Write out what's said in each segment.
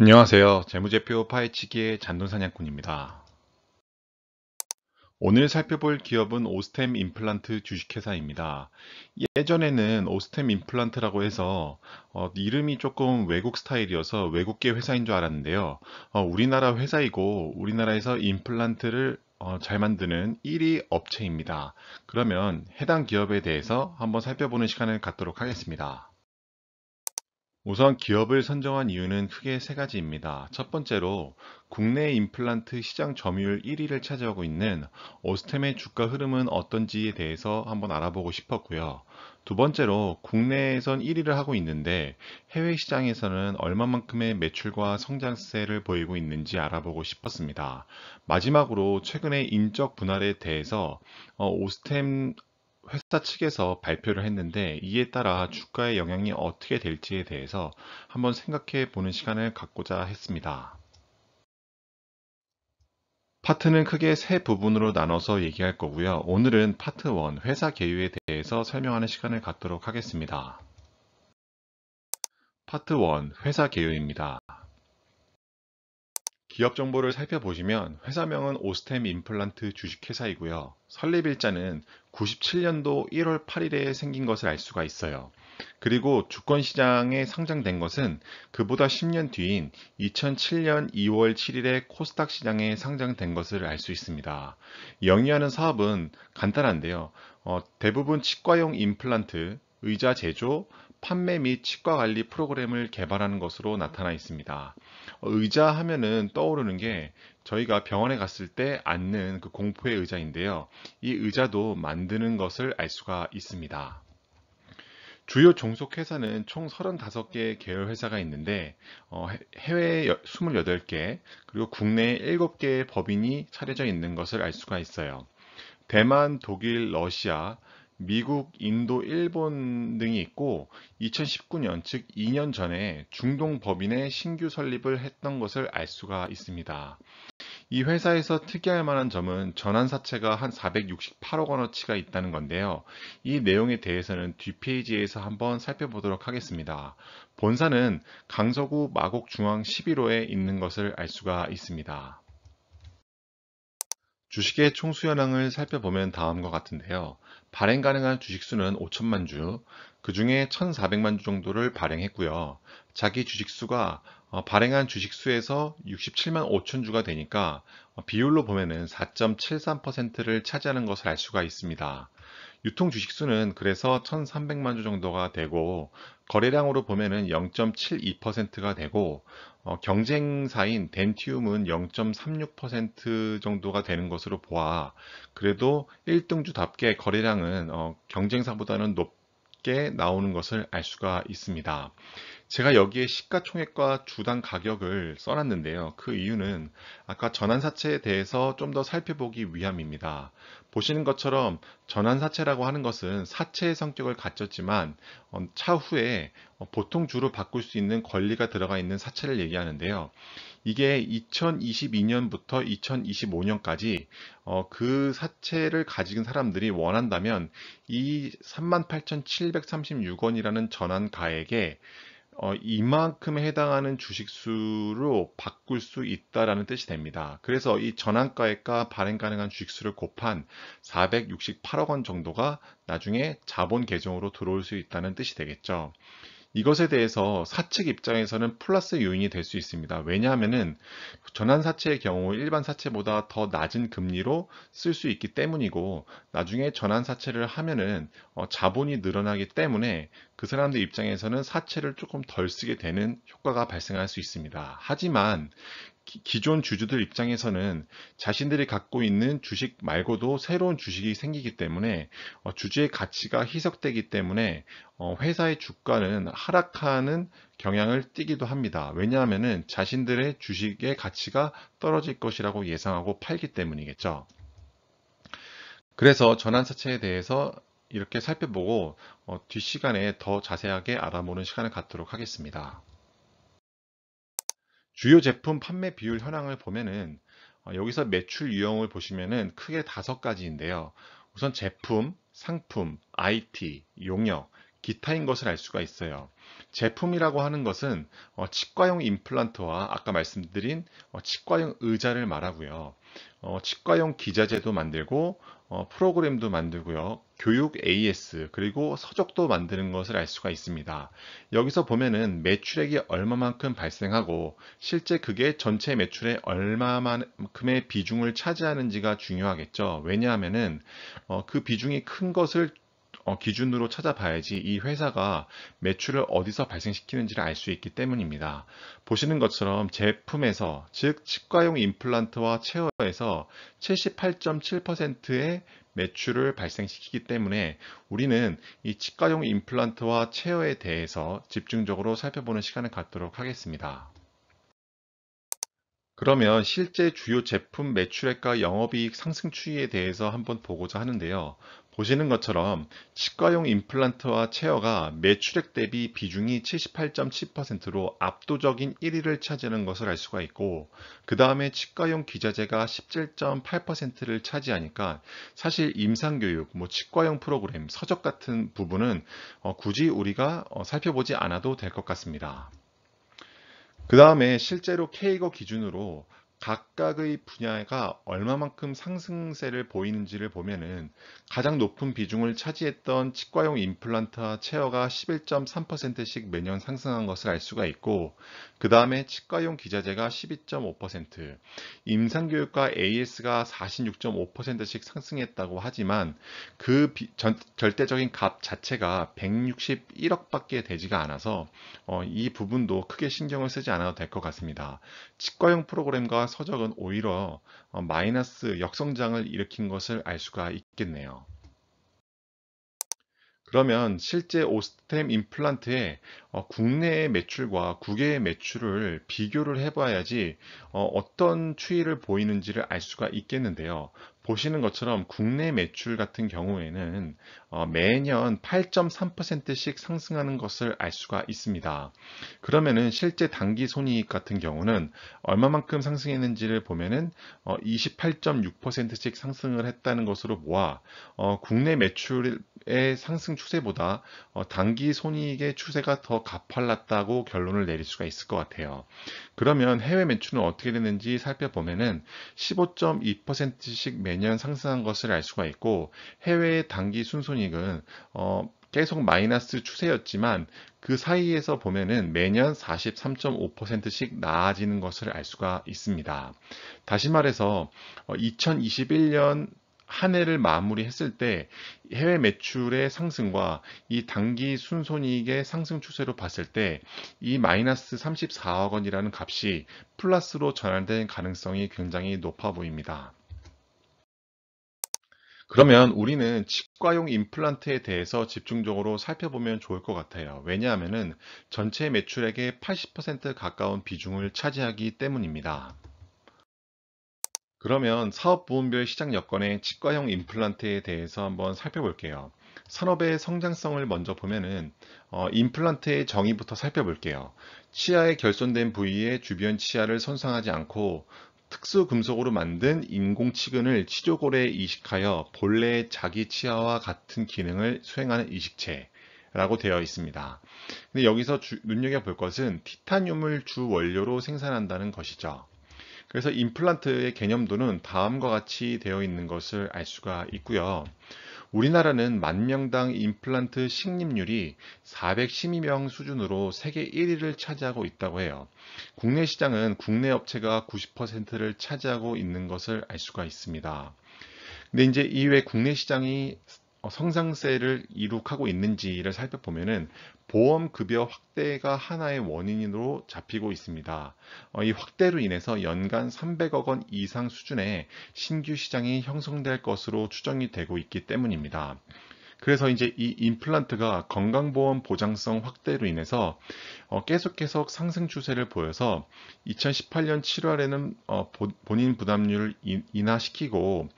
안녕하세요. 재무제표 파헤치기의 잔돈사냥꾼입니다. 오늘 살펴볼 기업은 오스템 임플란트 주식회사입니다. 예전에는 오스템 임플란트라고 해서 이름이 조금 외국 스타일이어서 외국계 회사인 줄 알았는데요. 우리나라 회사이고 우리나라에서 임플란트를 잘 만드는 1위 업체입니다. 그러면 해당 기업에 대해서 한번 살펴보는 시간을 갖도록 하겠습니다. 우선 기업을 선정한 이유는 크게 세 가지입니다. 첫 번째로 국내 임플란트 시장 점유율 1위를 차지하고 있는 오스템의 주가 흐름은 어떤지에 대해서 한번 알아보고 싶었고요. 두 번째로 국내에선 1위를 하고 있는데 해외 시장에서는 얼마만큼의 매출과 성장세를 보이고 있는지 알아보고 싶었습니다. 마지막으로 최근의 인적 분할에 대해서 오스템 회사 측에서 발표를 했는데 이에 따라 주가의 영향이 어떻게 될지에 대해서 한번 생각해 보는 시간을 갖고자 했습니다. 파트는 크게 세 부분으로 나눠서 얘기할 거고요. 오늘은 파트 1, 회사 개요에 대해서 설명하는 시간을 갖도록 하겠습니다. 파트 1, 회사 개요입니다. 기업 정보를 살펴보시면 회사명은 오스템 임플란트 주식회사이고요. 설립일자는 97년도 1월 8일에 생긴 것을 알 수가 있어요. 그리고 주권시장에 상장된 것은 그보다 10년 뒤인 2007년 2월 7일에 코스닥 시장에 상장된 것을 알 수 있습니다. 영위하는 사업은 간단한데요. 대부분 치과용 임플란트, 의자 제조, 판매 및 치과 관리 프로그램을 개발하는 것으로 나타나 있습니다. 의자 하면은 떠오르는 게 저희가 병원에 갔을 때 앉는 그 공포의 의자인데요. 이 의자도 만드는 것을 알 수가 있습니다. 주요 종속 회사는 총 35개 계열 회사가 있는데 해외에 28개 그리고 국내에 7개의 법인이 차려져 있는 것을 알 수가 있어요. 대만, 독일, 러시아, 미국, 인도, 일본 등이 있고 2019년, 즉 2년 전에 중동 법인의 신규 설립을 했던 것을 알 수가 있습니다. 이 회사에서 특이할 만한 점은 전환사채가 한 468억 원어치가 있다는 건데요. 이 내용에 대해서는 뒷페이지에서 한번 살펴보도록 하겠습니다. 본사는 강서구 마곡중앙 11호에 있는 것을 알 수가 있습니다. 주식의 총수연항을 살펴보면 다음과 같은데요. 발행 가능한 주식수는 5천만 주, 그 중에 1,400만 주 정도를 발행했고요. 자기 주식수가 발행한 주식수에서 67만 5천 주가 되니까 비율로 보면은 4.73%를 차지하는 것을 알 수가 있습니다. 유통 주식수는 그래서 1,300만 주 정도가 되고 거래량으로 보면은 0.72%가 되고 경쟁사인 덴티움은 0.36% 정도가 되는 것으로 보아 그래도 1등주답게 거래량은 경쟁사보다는 높게 나오는 것을 알 수가 있습니다. 제가 여기에 시가총액과 주당 가격을 써놨는데요. 그 이유는 아까 전환사채에 대해서 좀 더 살펴보기 위함입니다. 보시는 것처럼 전환사채라고 하는 것은 사채의 성격을 갖췄지만 차후에 보통 주로 바꿀 수 있는 권리가 들어가 있는 사채를 얘기하는데요. 이게 2022년부터 2025년까지 그 사채를 가진 사람들이 원한다면 이 38,736원이라는 전환가액에 이만큼에 해당하는 주식수로 바꿀 수 있다라는 뜻이 됩니다. 그래서 이 전환가액과 발행 가능한 주식수를 곱한 468억 원 정도가 나중에 자본 계정으로 들어올 수 있다는 뜻이 되겠죠. 이것에 대해서 사측 입장에서는 플러스 요인이 될 수 있습니다. 왜냐하면은 전환사채의 경우 일반 사채보다 더 낮은 금리로 쓸 수 있기 때문이고 나중에 전환사채를 하면은 자본이 늘어나기 때문에 그 사람들 입장에서는 사채를 조금 덜 쓰게 되는 효과가 발생할 수 있습니다. 하지만 기존 주주들 입장에서는 자신들이 갖고 있는 주식 말고도 새로운 주식이 생기기 때문에 주주의 가치가 희석되기 때문에 회사의 주가는 하락하는 경향을 띠기도 합니다. 왜냐하면 자신들의 주식의 가치가 떨어질 것이라고 예상하고 팔기 때문이겠죠. 그래서 전환사채에 대해서 이렇게 살펴보고 뒷시간에 더 자세하게 알아보는 시간을 갖도록 하겠습니다. 주요 제품 판매 비율 현황을 보면은 여기서 매출 유형을 보시면은 크게 5가지인데요. 우선 제품, 상품, IT, 용역, 기타인 것을 알 수가 있어요. 제품이라고 하는 것은 치과용 임플란트와 아까 말씀드린 치과용 의자를 말하고요. 치과용 기자재도 만들고 프로그램도 만들고요. 교육 AS 그리고 서적도 만드는 것을 알 수가 있습니다. 여기서 보면은 매출액이 얼마만큼 발생하고 실제 그게 전체 매출의 얼마만큼의 비중을 차지하는지가 중요하겠죠. 왜냐하면은 그 비중이 큰 것을 기준으로 찾아봐야지 이 회사가 매출을 어디서 발생시키는지를 알 수 있기 때문입니다. 보시는 것처럼 제품에서, 즉 치과용 임플란트와 체어에서 78.7%의 매출을 발생시키기 때문에 우리는 이 치과용 임플란트와 체어에 대해서 집중적으로 살펴보는 시간을 갖도록 하겠습니다. 그러면 실제 주요 제품 매출액과 영업이익 상승 추이에 대해서 한번 보고자 하는데요. 보시는 것처럼 치과용 임플란트와 체어가 매출액 대비 비중이 78.7%로 압도적인 1위를 차지하는 것을 알 수가 있고, 그 다음에 치과용 기자재가 17.8%를 차지하니까 사실 임상교육, 치과용 프로그램, 서적 같은 부분은 굳이 우리가 살펴보지 않아도 될 것 같습니다. 그 다음에 실제로 K거 기준으로 각각의 분야가 얼마만큼 상승세를 보이는지를 보면은 가장 높은 비중을 차지했던 치과용 임플란트와 체어가 11.3%씩 매년 상승한 것을 알 수가 있고, 그 다음에 치과용 기자재가 12.5%, 임상교육과 AS가 46.5%씩 상승했다고 하지만 그 절대적인 값 자체가 161억밖에 되지가 않아서 이 부분도 크게 신경을 쓰지 않아도 될 것 같습니다. 치과용 프로그램과 서적은 오히려 마이너스 역성장을 일으킨 것을 알 수가 있겠네요. 그러면 실제 오스템 임플란트의 국내의 매출과 국외의 매출을 비교를 해봐야지 어떤 추이를 보이는지를 알 수가 있겠는데요. 보시는 것처럼 국내 매출 같은 경우에는 매년 8.3%씩 상승하는 것을 알 수가 있습니다. 그러면은 실제 단기 손익 같은 경우는 얼마만큼 상승했는지를 보면은 28.6%씩 상승을 했다는 것으로 모아 국내 매출의 상승 추세보다 단기 손익의 추세가 더 가팔랐다고 결론을 내릴 수가 있을 것 같아요. 그러면 해외 매출은 어떻게 됐는지 살펴보면은 15.2%씩 매년 상승한 것을 알 수가 있고, 해외의 단기 순손익은 계속 마이너스 추세였지만 그 사이에서 보면은 매년 43.5%씩 나아지는 것을 알 수가 있습니다. 다시 말해서 2021년 한 해를 마무리했을 때 해외 매출의 상승과 이 단기 순손이익의 상승 추세로 봤을 때 이 마이너스 34억 원이라는 값이 플러스로 전환될 가능성이 굉장히 높아 보입니다. 그러면 우리는 치과용 임플란트에 대해서 집중적으로 살펴보면 좋을 것 같아요. 왜냐하면은 전체 매출액의 80% 가까운 비중을 차지하기 때문입니다. 그러면 사업 부문별 시장 여건의 치과형 임플란트에 대해서 한번 살펴볼게요. 산업의 성장성을 먼저 보면은 임플란트의 정의부터 살펴볼게요. 치아의 결손된 부위에 주변 치아를 손상하지 않고 특수 금속으로 만든 인공치근을 치조골에 이식하여 본래의 자기 치아와 같은 기능을 수행하는 이식체라고 되어 있습니다. 근데 여기서 눈여겨볼 것은 티타늄을 주 원료로 생산한다는 것이죠. 그래서 임플란트의 개념도는 다음과 같이 되어 있는 것을 알 수가 있고요. 우리나라는 만 명당 임플란트 식립률이 412명 수준으로 세계 1위를 차지하고 있다고 해요. 국내 시장은 국내 업체가 90%를 차지하고 있는 것을 알 수가 있습니다. 근데 이제 이외 국내 시장이 성장세를 이룩하고 있는지를 살펴보면은 보험 급여 확대가 하나의 원인으로 잡히고 있습니다. 이 확대로 인해서 연간 300억 원 이상 수준의 신규 시장이 형성될 것으로 추정이 되고 있기 때문입니다. 그래서 이제 이 임플란트가 건강보험 보장성 확대로 인해서 계속 상승 추세를 보여서 2018년 7월에는 본인 부담률을 인하시키고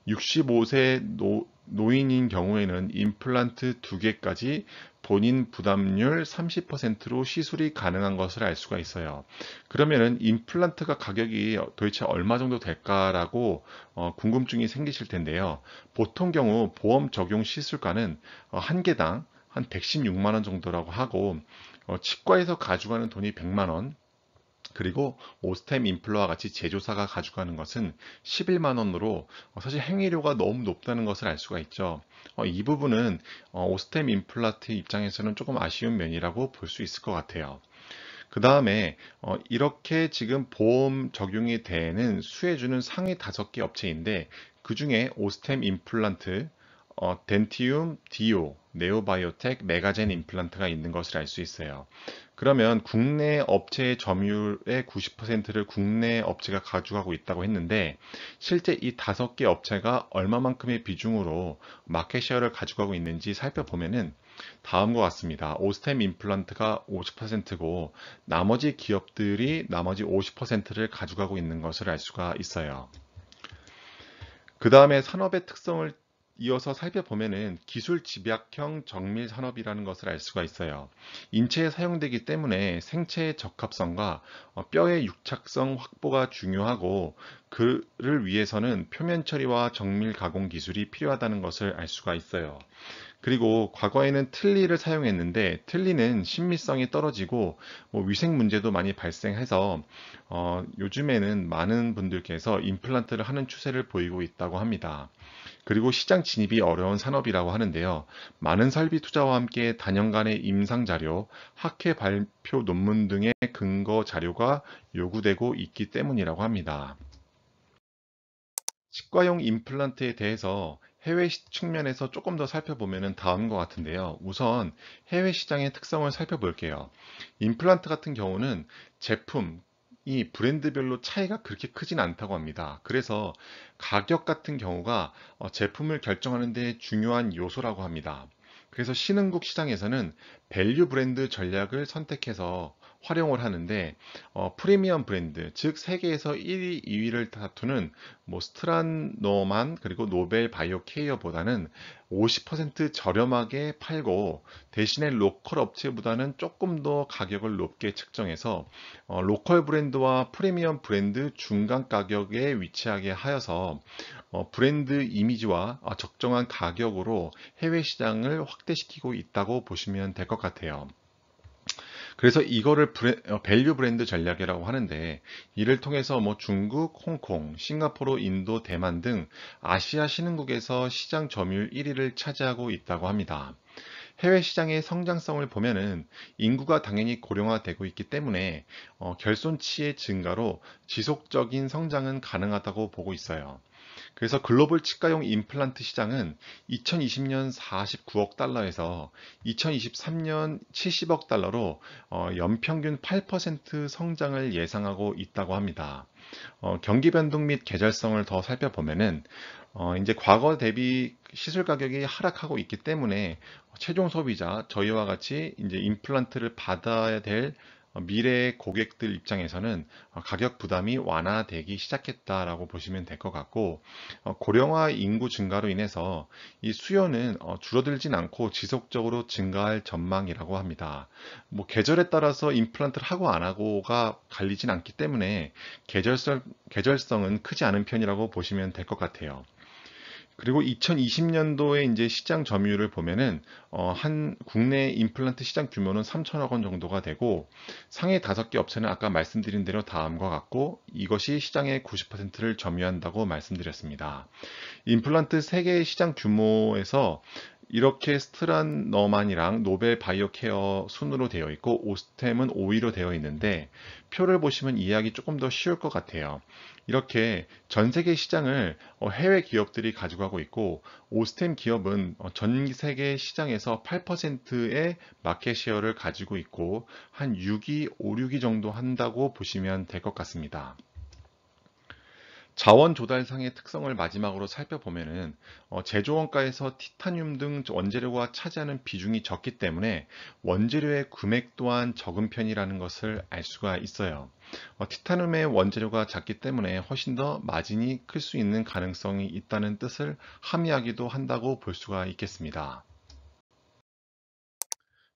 65세 노인인 경우에는 임플란트 2개까지 본인 부담률 30%로 시술이 가능한 것을 알 수가 있어요. 그러면은 임플란트가 가격이 도대체 얼마 정도 될까라고 궁금증이 생기실 텐데요. 보통 경우 보험 적용 시술가는 한 개당 한 116만 원 정도라고 하고, 치과에서 가져가는 돈이 100만 원, 그리고 오스템 인플러와 같이 제조사가 가져가는 것은 11만 원으로 사실 행위료가 너무 높다는 것을 알 수가 있죠. 이 부분은 오스템 임플란트 입장에서는 조금 아쉬운 면이라고 볼 수 있을 것 같아요. 그 다음에 이렇게 지금 보험 적용이 되는 수혜주는 상위 5개 업체인데 그 중에 오스템 임플란트, 덴티움, 디오, 네오바이오텍, 메가젠 임플란트가 있는 것을 알 수 있어요. 그러면 국내 업체의 점유율의 90%를 국내 업체가 가져가고 있다고 했는데 실제 이 5개 업체가 얼마만큼의 비중으로 마켓쉐어를 가져가고 있는지 살펴보면은 다음과 같습니다. 오스템 임플란트가 50%고 나머지 기업들이 나머지 50%를 가져가고 있는 것을 알 수가 있어요. 그 다음에 산업의 특성을 이어서 살펴보면은 기술 집약형 정밀 산업이라는 것을 알 수가 있어요. 인체에 사용되기 때문에 생체의 적합성과 뼈의 육착성 확보가 중요하고 그를 위해서는 표면 처리와 정밀 가공 기술이 필요하다는 것을 알 수가 있어요. 그리고 과거에는 틀니를 사용했는데 틀니는 신미성이 떨어지고 위생 문제도 많이 발생해서 요즘에는 많은 분들께서 임플란트를 하는 추세를 보이고 있다고 합니다. 그리고 시장 진입이 어려운 산업이라고 하는데요. 많은 설비 투자와 함께 단연간의 임상 자료, 학회 발표 논문 등의 근거 자료가 요구되고 있기 때문이라고 합니다. 치과용 임플란트에 대해서 해외 측면에서 조금 더 살펴보면 다음과 같은데요. 우선 해외 시장의 특성을 살펴볼게요. 임플란트 같은 경우는 제품이 브랜드별로 차이가 그렇게 크진 않다고 합니다. 그래서 가격 같은 경우가 제품을 결정하는 데 중요한 요소라고 합니다. 그래서 신흥국 시장에서는 밸류 브랜드 전략을 선택해서 활용을 하는데 프리미엄 브랜드, 즉 세계에서 1위, 2위를 다투는 스트란노만 그리고 노벨 바이오 케이어보다는 50% 저렴하게 팔고 대신에 로컬 업체보다는 조금 더 가격을 높게 책정해서 로컬 브랜드와 프리미엄 브랜드 중간 가격에 위치하게 하여서 브랜드 이미지와 적정한 가격으로 해외 시장을 확대시키고 있다고 보시면 될 것 같아요. 그래서 이거를 밸류 브랜드 전략이라고 하는데 이를 통해서 중국, 홍콩, 싱가포르, 인도, 대만 등 아시아 신흥국에서 시장 점유율 1위를 차지하고 있다고 합니다. 해외 시장의 성장성을 보면은 인구가 당연히 고령화되고 있기 때문에 결손치의 증가로 지속적인 성장은 가능하다고 보고 있어요. 그래서 글로벌 치과용 임플란트 시장은 2020년 49억 달러에서 2023년 70억 달러로 연평균 8% 성장을 예상하고 있다고 합니다. 경기 변동 및 계절성을 더 살펴보면은 이제 과거 대비 시술 가격이 하락하고 있기 때문에 최종 소비자 저희와 같이 이제 임플란트를 받아야 될 미래의 고객들 입장에서는 가격 부담이 완화되기 시작했다라고 보시면 될 것 같고 고령화 인구 증가로 인해서 이 수요는 줄어들진 않고 지속적으로 증가할 전망이라고 합니다. 계절에 따라서 임플란트를 하고 안 하고가 갈리진 않기 때문에 계절성은 크지 않은 편이라고 보시면 될 것 같아요. 그리고 2020년도에 이제 시장 점유율을 보면은 한 국내 임플란트 시장 규모는 3천억 원 정도가 되고 상해 5개 업체는 아까 말씀드린 대로 다음과 같고 이것이 시장의 90%를 점유한다고 말씀드렸습니다. 임플란트 세계 시장 규모에서 이렇게 스트란너만이랑 노벨 바이오 케어 순으로 되어 있고 오스템은 5위로 되어 있는데 표를 보시면 이해하기 조금 더 쉬울 것 같아요. 이렇게 전 세계 시장을 해외 기업들이 가져가고 있고 오스템 기업은 전 세계 시장에서 8%의 마켓 쉐어를 가지고 있고 한 6위, 5, 6위 정도 한다고 보시면 될 것 같습니다. 자원 조달상의 특성을 마지막으로 살펴보면은 제조 원가에서 티타늄 등 원재료가 차지하는 비중이 적기 때문에 원재료의 금액 또한 적은 편이라는 것을 알 수가 있어요. 티타늄의 원재료가 작기 때문에 훨씬 더 마진이 클 수 있는 가능성이 있다는 뜻을 함의하기도 한다고 볼 수가 있겠습니다.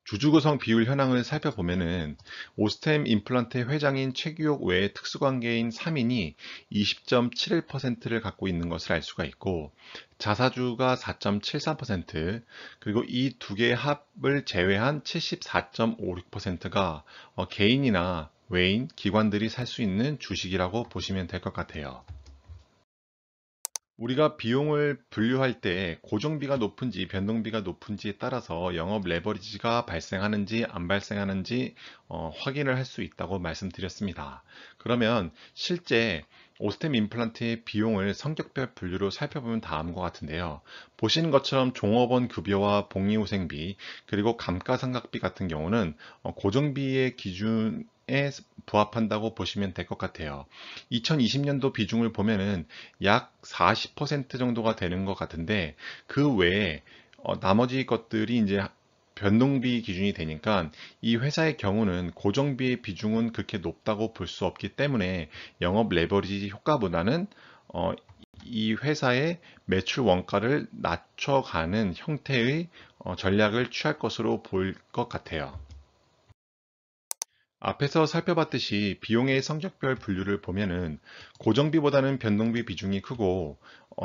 주주 구성 비율 현황을 살펴보면은 오스템 임플란트의 회장인 최규옥 외에 특수관계인 3인이 20.71%를 갖고 있는 것을 알 수가 있고, 자사주가 4.73%, 그리고 이 두 개의 합을 제외한 74.56%가 개인이나 외인, 기관들이 살 수 있는 주식이라고 보시면 될 것 같아요. 우리가 비용을 분류할 때 고정비가 높은지 변동비가 높은지에 따라서 영업 레버리지가 발생하는지 안 발생하는지 확인을 할 수 있다고 말씀드렸습니다. 그러면 실제 오스템 임플란트의 비용을 성격별 분류로 살펴보면 다음과 같은데요. 보시는 것처럼 종업원 급여와 복리후생비 그리고 감가상각비 같은 경우는 고정비의 기준에 부합한다고 보시면 될 것 같아요. 2020년도 비중을 보면은 약 40% 정도가 되는 것 같은데, 그 외에 나머지 것들이 이제 변동비 기준이 되니까 이 회사의 경우는 고정비의 비중은 그렇게 높다고 볼 수 없기 때문에 영업 레버리지 효과보다는 어, 이 회사의 매출 원가를 낮춰가는 형태의 전략을 취할 것으로 보일 것 같아요. 앞에서 살펴봤듯이 비용의 성격별 분류를 보면은 고정비보다는 변동비 비중이 크고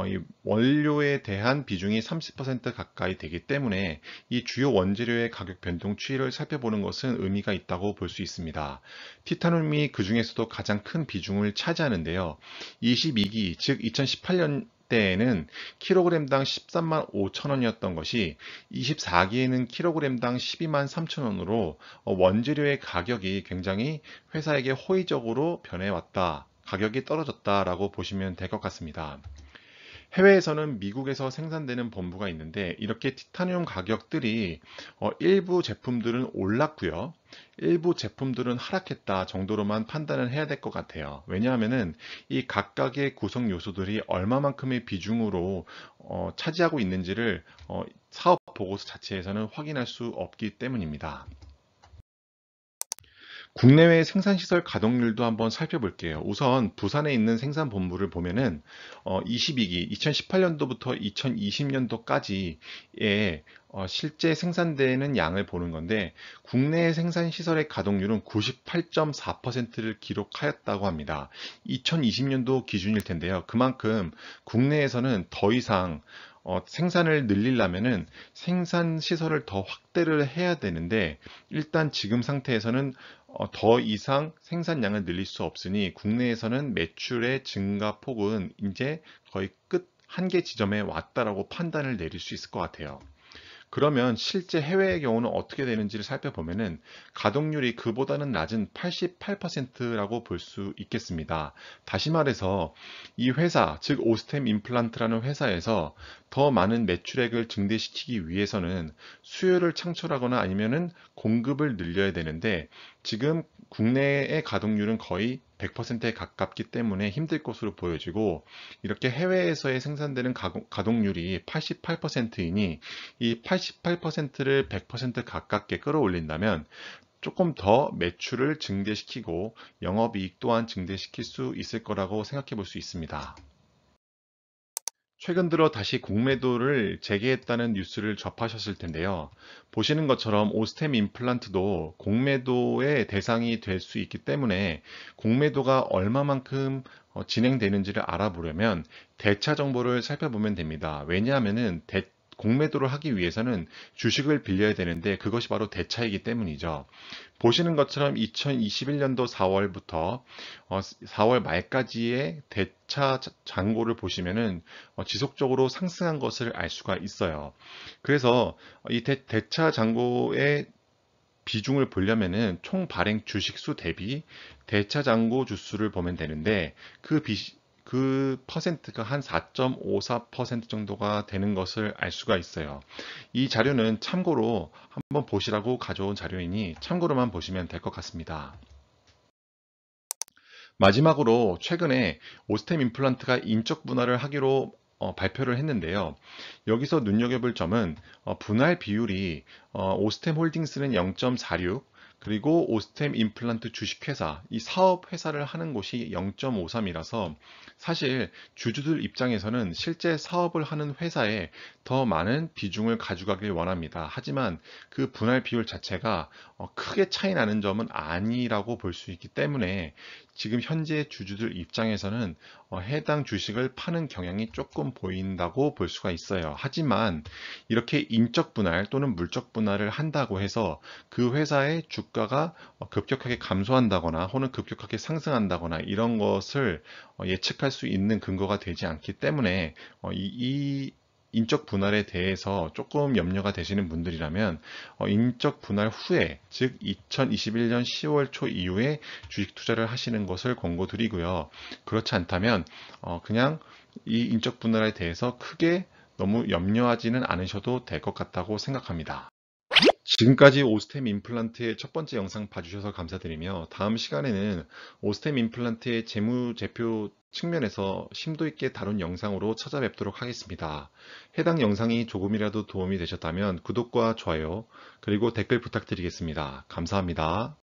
이 원료에 대한 비중이 30% 가까이 되기 때문에 이 주요 원재료의 가격 변동 추이를 살펴보는 것은 의미가 있다고 볼 수 있습니다. 티타늄이 그 중에서도 가장 큰 비중을 차지하는데요. 22기, 즉 2018년 때에는 킬로그램당 13만 5천 원이었던 것이 24기에는 킬로그램당 12만 3천 원으로 원재료의 가격이 굉장히 회사에게 호의적으로 변해왔다. 가격이 떨어졌다라고 보시면 될 것 같습니다. 해외에서는 미국에서 생산되는 본부가 있는데 이렇게 티타늄 가격들이 일부 제품들은 올랐고요. 일부 제품들은 하락했다 정도로만 판단을 해야 될 것 같아요. 왜냐하면은 이 각각의 구성 요소들이 얼마만큼의 비중으로 차지하고 있는지를 사업 보고서 자체에서는 확인할 수 없기 때문입니다. 국내외 생산시설 가동률도 한번 살펴볼게요. 우선 부산에 있는 생산본부를 보면은 22기 2018년도부터 2020년도까지의 실제 생산되는 양을 보는 건데 국내 생산시설의 가동률은 98.4%를 기록하였다고 합니다. 2020년도 기준일 텐데요. 그만큼 국내에서는 더 이상 생산을 늘리려면은 생산 시설을 더 확대를 해야 되는데 일단 지금 상태에서는 더 이상 생산량을 늘릴 수 없으니 국내에서는 매출의 증가 폭은 이제 거의 끝 한계 지점에 왔다라고 판단을 내릴 수 있을 것 같아요. 그러면 실제 해외의 경우는 어떻게 되는지를 살펴보면은 가동률이 그보다는 낮은 88%라고 볼 수 있겠습니다. 다시 말해서 이 회사, 즉 오스템 임플란트라는 회사에서 더 많은 매출액을 증대시키기 위해서는 수요를 창출하거나 아니면은 공급을 늘려야 되는데 지금 국내의 가동률은 거의 100%에 가깝기 때문에 힘들 것으로 보여지고 이렇게 해외에서의 생산되는 가동률이 88%이니 이 88%를 100% 가깝게 끌어올린다면 조금 더 매출을 증대시키고 영업이익 또한 증대시킬 수 있을 거라고 생각해 볼 수 있습니다. 최근 들어 다시 공매도를 재개했다는 뉴스를 접하셨을 텐데요. 보시는 것처럼 오스템 임플란트도 공매도의 대상이 될 수 있기 때문에 공매도가 얼마만큼 진행되는지를 알아보려면 대차 정보를 살펴보면 됩니다. 왜냐하면은 공매도를 하기 위해서는 주식을 빌려야 되는데 그것이 바로 대차이기 때문이죠. 보시는 것처럼 2021년도 4월부터 4월 말까지의 대차 잔고를 보시면은 지속적으로 상승한 것을 알 수가 있어요. 그래서 이 대차 잔고의 비중을 보려면은 총 발행 주식 수 대비 대차 잔고 주수를 보면 되는데 그 퍼센트가 한 4.54% 정도가 되는 것을 알 수가 있어요. 이 자료는 참고로 한번 보시라고 가져온 자료이니 참고로만 보시면 될 것 같습니다. 마지막으로 최근에 오스템 임플란트가 인적 분할을 하기로 발표를 했는데요. 여기서 눈여겨볼 점은 분할 비율이 오스템 홀딩스는 0.46, 그리고 오스템 임플란트 주식회사, 이 사업회사를 하는 곳이 0.53이라서 사실 주주들 입장에서는 실제 사업을 하는 회사에 더 많은 비중을 가져가길 원합니다. 하지만 그 분할 비율 자체가 크게 차이 나는 점은 아니라고 볼 수 있기 때문에 지금 현재 주주들 입장에서는 해당 주식을 파는 경향이 조금 보인다고 볼 수가 있어요. 하지만 이렇게 인적 분할 또는 물적 분할을 한다고 해서 그 회사의 주가가 급격하게 감소한다거나 혹은 급격하게 상승한다거나 이런 것을 예측할 수 있는 근거가 되지 않기 때문에 이 인적 분할에 대해서 조금 염려가 되시는 분들이라면 인적 분할 후에, 즉 2021년 10월 초 이후에 주식 투자를 하시는 것을 권고드리고요. 그렇지 않다면 그냥 이 인적 분할에 대해서 크게 너무 염려하지는 않으셔도 될 것 같다고 생각합니다. 지금까지 오스템 임플란트의 첫 번째 영상 봐주셔서 감사드리며, 다음 시간에는 오스템 임플란트의 재무제표 측면에서 심도 있게 다룬 영상으로 찾아뵙도록 하겠습니다. 해당 영상이 조금이라도 도움이 되셨다면 구독과 좋아요, 그리고 댓글 부탁드리겠습니다. 감사합니다.